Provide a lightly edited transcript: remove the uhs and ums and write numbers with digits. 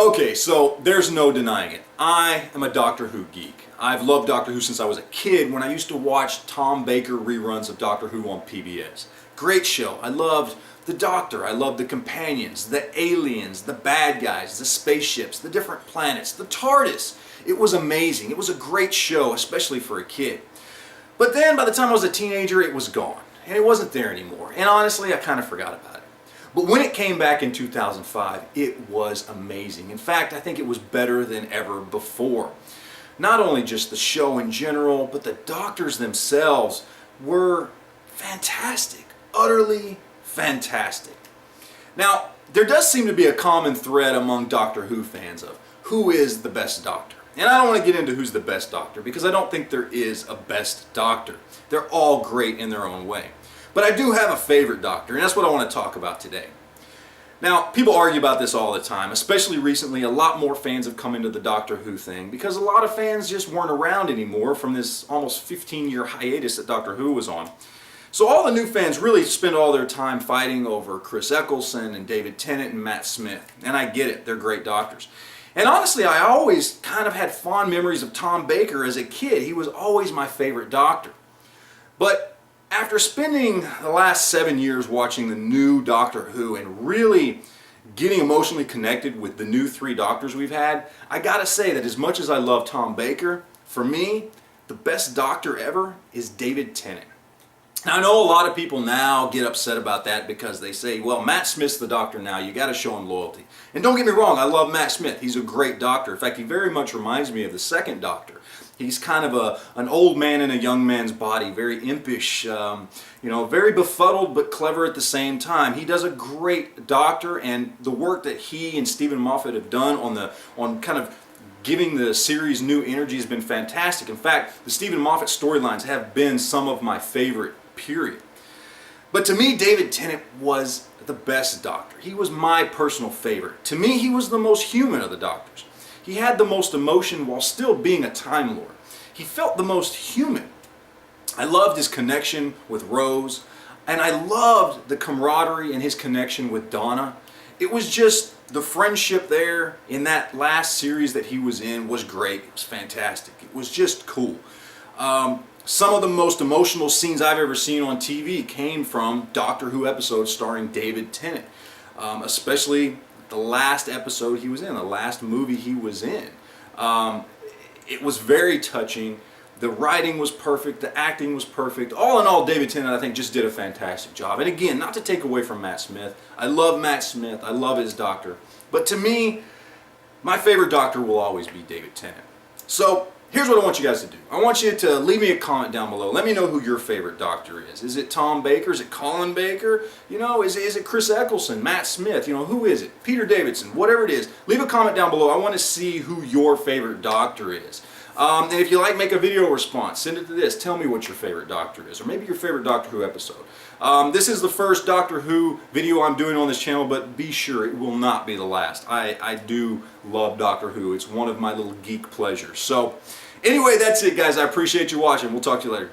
Okay, so there's no denying it. I am a Doctor Who geek. I've loved Doctor Who since I was a kid when I used to watch Tom Baker reruns of Doctor Who on PBS. Great show. I loved the Doctor, I loved the companions, the aliens, the bad guys, the spaceships, the different planets, the TARDIS. It was amazing. It was a great show, especially for a kid. But then by the time I was a teenager, it was gone. And it wasn't there anymore. And honestly, I kind of forgot about it. But when it came back in 2005, it was amazing. In fact, I think it was better than ever before. Not only just the show in general, but the Doctors themselves were fantastic. Utterly fantastic. Now, there does seem to be a common thread among Doctor Who fans of who is the best Doctor. And I don't want to get into who's the best Doctor because I don't think there is a best Doctor. They're all great in their own way. But I do have a favorite Doctor, and that's what I want to talk about today. Now, people argue about this all the time, especially recently. A lot more fans have come into the Doctor Who thing because a lot of fans just weren't around anymore from this almost 15-year hiatus that Doctor Who was on. So all the new fans really spend all their time fighting over Chris Eccleston and David Tennant and Matt Smith. And I get it, they're great Doctors. And honestly, I always kind of had fond memories of Tom Baker as a kid. He was always my favorite Doctor. But after spending the last 7 years watching the new Doctor Who and really getting emotionally connected with the new 3 Doctors we've had, I gotta say that as much as I love Tom Baker, for me, the best Doctor ever is David Tennant. Now, I know a lot of people now get upset about that because they say, well, Matt Smith's the Doctor now, you got to show him loyalty. And don't get me wrong, I love Matt Smith. He's a great Doctor. In fact, he very much reminds me of the second Doctor. He's kind of an old man in a young man's body, very impish, very befuddled but clever at the same time. He does a great Doctor, and the work that he and Stephen Moffat have done on kind of giving the series new energy has been fantastic. In fact, the Stephen Moffat storylines have been some of my favorite, period. But to me, David Tennant was the best Doctor. He was my personal favorite. To me, he was the most human of the Doctors. He had the most emotion while still being a Time Lord. He felt the most human. I loved his connection with Rose, and I loved the camaraderie and his connection with Donna. It was just the friendship there in that last series that he was in was great. It was fantastic. It was just cool. Some of the most emotional scenes I've ever seen on TV came from Doctor Who episodes starring David Tennant, especially the last episode he was in, the last movie he was in. It was very touching. The writing was perfect. The acting was perfect. All in all, David Tennant, I think, just did a fantastic job. And again, not to take away from Matt Smith. I love Matt Smith. I love his Doctor. But to me, my favorite Doctor will always be David Tennant. So here's what I want you guys to do. I want you to leave me a comment down below. Let me know who your favorite Doctor is. Is it Tom Baker? Is it Colin Baker? Is it Chris Eccleston? Matt Smith? Who is it? Peter Davidson? Whatever it is. Leave a comment down below. I want to see who your favorite Doctor is. And if you like, make a video response. Send it to this. Tell me what your favorite Doctor is. Or maybe your favorite Doctor Who episode. This is the first Doctor Who video I'm doing on this channel, but be sure it will not be the last. I do love Doctor Who. It's one of my little geek pleasures. So anyway, that's it, guys. I appreciate you watching. We'll talk to you later.